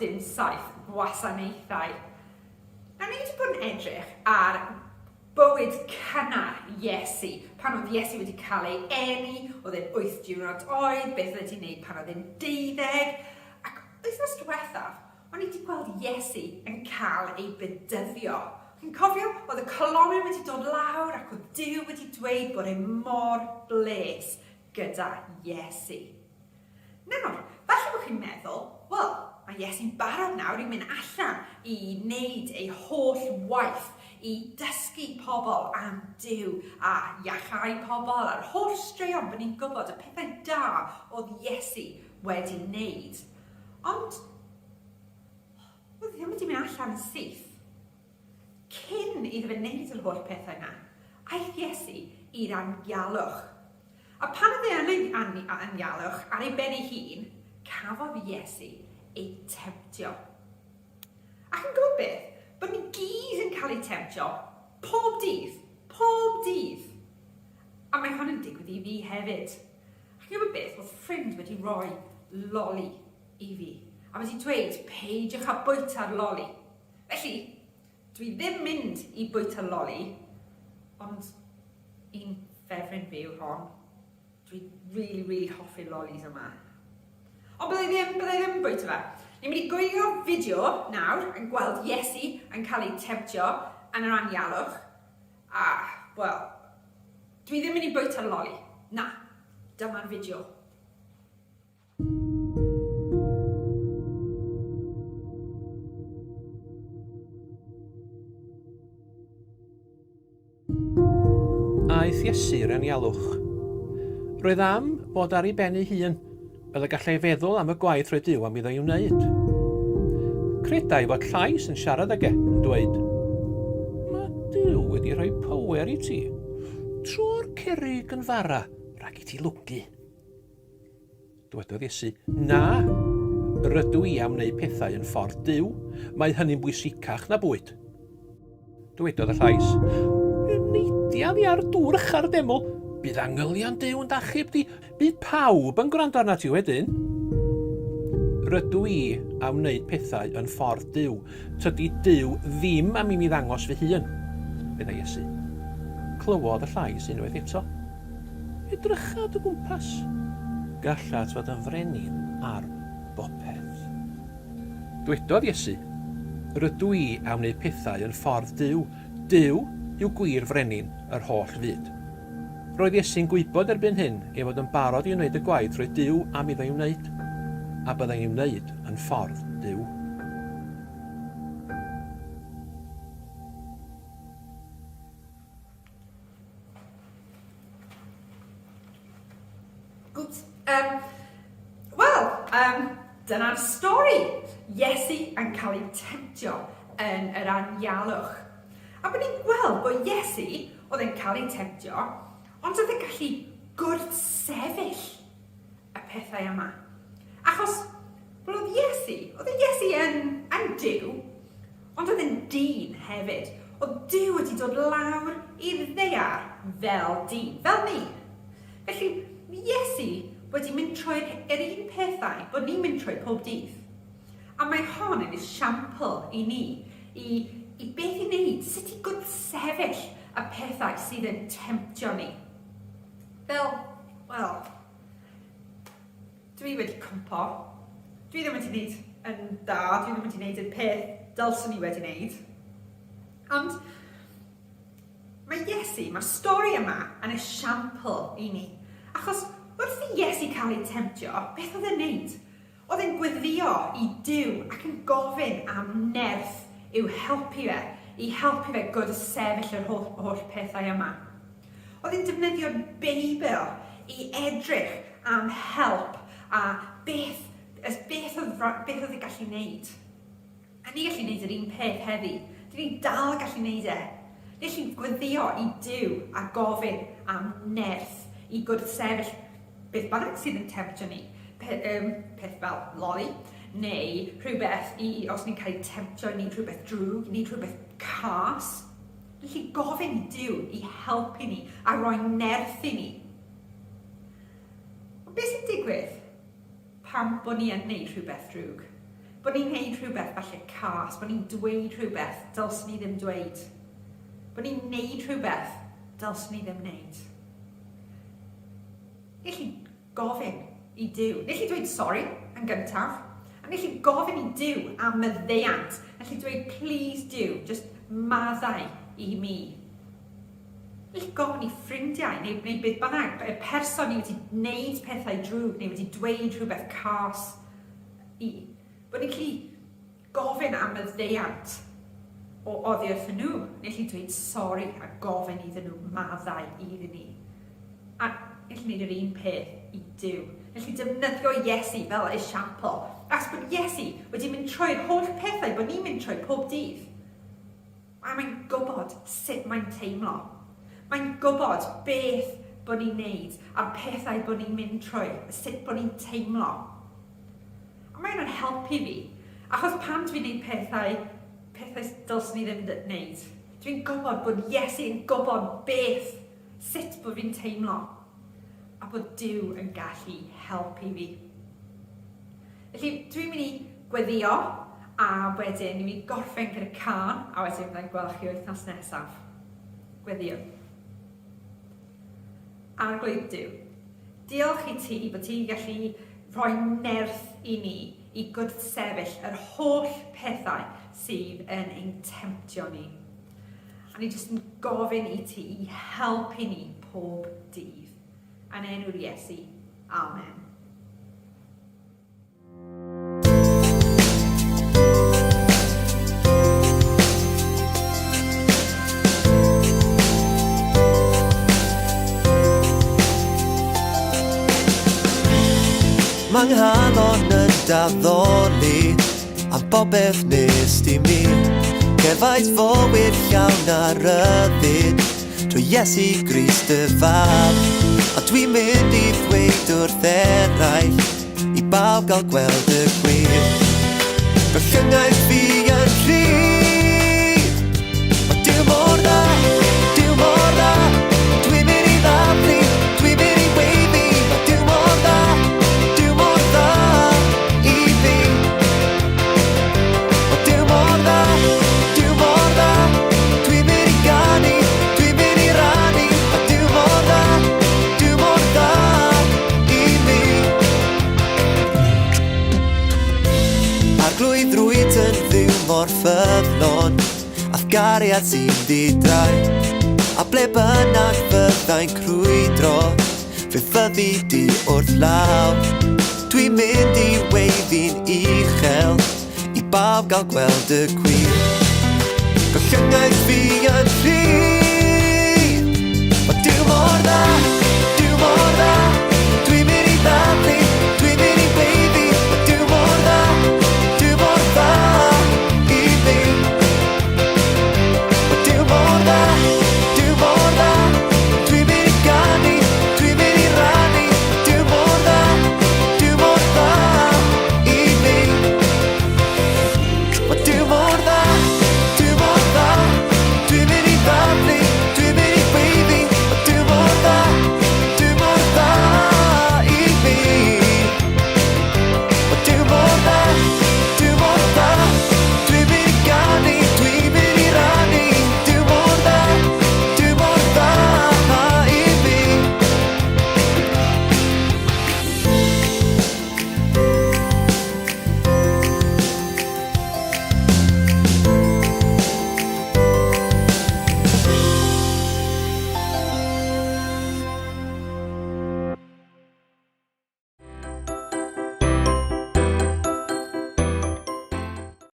dim saith gwasanaethau. Nawr ni wedi bod yn edrych ar bywyd cynnar Iesu, pan oedd Iesu wedi cael ei eni, oedd e'n 8 diwrnod oed, beth oedd e'n gwneud pan oedd e'n 12, ac wythnos diwethaf, o'n i wedi gweld Iesu yn cael ei bedyddio. Chi'n cofio, oedd y colomyn wedi dod lawr ac oedd Duw wedi dweud bod e'n mor bles gyda Iesu. Nawr, falle bod chi'n meddwl, wel, mae Iesu'n barod nawr i mynd allan i wneud ei holl waith, i dysgu pobl am Duw a iachau pobl a'r holl straeon bod ni'n gwybod y pethau da oedd Iesu wedi wneud. Ond, oedd ddim wedi mynd allan yn syth. Cyn iddo fe wneud yr holl pethau yna, aeth Iesu i'r Anialwch. A pan oedd e yn Anialwch ar ei ben ei hun, cafodd Iesu ei temtio. Ac yn gwybod beth, bod ni gyd yn cael ei temtio pob dydd. A mae hwn yn digwydd i fi hefyd. Ac yn gwybod beth, oedd ffrind wedi rhoi loli i fi. A wedi dweud, peidiwch â bwyta'r loli. Felly, dwi ddim mynd i bwyta'r loli, ond un ffefryn fi yw hon. Dwi really hoffi lolis yma. Ond byddai ddim yn bwyta fe. Ni'n mynd i gwylio fideo nawr yn gweld Iesu yn cael ei temtio yn yr Anialwch. A, wel, dwi ddim yn mynd i bwyta'r loli. Na, dyma'r fideo. Aeth Iesu i'r Anialwch. Roedd am bod ar ei ben ei hun, fel y gallai feddwl am y gwaith roedd Duw am iddo i'w wneud. Credai fod llais yn siarad ag yn dweud, mae Duw wedi rhoi power i ti, trwy'r cerrig yn fara rhag i ti lwgu. Dywedodd Iesu, na, rydw i am wneud pethau yn ffordd Duw, mae hynny'n bwysicach na bwyd. Dywedodd y llais, neidiad i ar dŵr ychyr deml, bydd angylion Duw yn dachub di, bydd pawb yn gwrando arna ti wedyn. Rydw i am wneud pethau yn ffordd Duw, tydi Duw ddim am i mi ddangos fy hun, meddai Iesu. Clywodd y llais unwaith eto. Edrychad o gwmpas, gallat fod yn frenin ar bopeth. Dywedodd Iesu, rydw i am wneud pethau yn ffordd Duw, Duw yw gwir frenin yr holl fyd. Roedd Iesu'n gwybod erbyn hyn ei fod yn barod i wneud y gwaith roedd Duw am iddo i'w wneud, a byddai'n i'w wneud yn ffordd Duw. Goed. Dyna'r stori. Iesu yn cael ei temtio yn yr Anialwch. A bod ni'n gweld bod Iesu oedd yn cael ei temtio, ond oedd e'n gallu gwrthsefyll y pethau yma. Achos oedd Iesu yn Duw, ond oedd yn dyn hefyd. Oedd Duw wedi dod lawr i'r ddaear fel dyn, fel ni. Felly, Iesu wedi mynd trwy'r un pethau bod ni'n mynd trwy pob dydd. A mae hon yn esiampl i ni, i beth i wneud, sut i gwrthsefyll y pethau sydd yn temtio ni. Dwi wedi cwmpo. Dwi ddim wedi wneud yn da, dwi ddim wedi wneud y peth dylswn i wedi wneud. Ond mae stori yma yn esiampl i ni. Achos wrth i Iesu cael ei temtio, beth oedd e'n wneud? Oedd e'n gweddio i Duw ac yn gofyn am nerth i'w helpu fe, i helpu fe gwrthsefyll yr holl pethau yma. Oedd e'n defnyddio'r Beibl i edrych am help a beth oedd e'n gallu wneud. A ni gallu wneud yr un peth heddi. Dyn ni dal gallu wneud e. Ni gallu gweddio i Duw a gofyn am nerth i gwrthsefyll beth bynnag sydd yn temtio ni. Peth fel loli, neu rhywbeth os ni'n cael ei temtio i wneud rhywbeth drwg, neu rhywbeth cas. Ni gallu gofyn i Duw i helpu ni a rhoi nerth i ni. Beth sy'n digwydd pam bod ni yn wneud rhywbeth drwg? Bod ni'n neud rhywbeth falle cas, bod ni'n dweud rhywbeth dylsyn ni ddim dweud. Bod ni'n neud rhywbeth dylsyn ni ddim neud. Nech chi gofyn i Duw, nech chi dweud sori yn gyntaf, a nech chi gofyn i Duw am maddeuant, nech chi dweud please Duw, just maddau i mi. Nech chi gofyn i ffrindiau, neu beth bynnag, y person ni wedi wneud pethau drwg, neu wedi dweud rhywbeth cas i. Bod ni'n gallu gofyn am maddeuant o oddi wrthyn nhw. Neu chi dweud sori a gofyn iddyn nhw maddau iddyn ni. A neu chi wneud yr un peth i Duw. Neu chi defnyddio Iesu fel esiampl. As bod Iesu wedi mynd trwy'r holl pethau bod ni'n mynd trwy pob dydd. A mae'n gwybod sut mae'n teimlo. Mae'n gwybod beth bod ni'n neud a'r pethau bod ni'n mynd trwy, sut bod ni'n teimlo. A mae'n helpu fi, achos pan dwi'n neud pethau dylsyn ni ddim wneud. Dwi'n gwybod bod Iesu yn gwybod beth, sut bod fi'n teimlo, a bod Duw yn gallu helpu fi. Felly dwi'n mynd i gweddio, a wedyn ni'n mynd i gorffen gyda can, a wedyn byddai'n gweld chi wythnos nesaf. Gweddio. Arglwydd Duw, diolch i ti bod ti'n gallu rhoi nerth i ni i gwrthsefyll yr holl pethau sydd yn ein temtio ni. A ni jyst yn gofyn i ti i helpu ni pob dydd. Yn enw'r Iesu. Amen. Mae nghalon yn daddoli am bobeth nes di mi. Cefaid fywyd llawn a ryddid trwy Iesu Grist dy fab. A dwi'n mynd i ddweud wrth eraill i bawb gael gweld y gwir. Fy llyngaeth fi yn rhydd, o Duw mor dda, Duw mor dda. Dwi'n mynd i ddaflu, dwi'n mynd i weiddi, o Duw mor dda. Mor ffyddlon, a'r gariad sy'n ddidrau. A ble bynnag fyddai'n crwydro, fe fyddi di wrth law. Dwi'n mynd i weiddi'n uchel, i bawb gael gweld y gwir.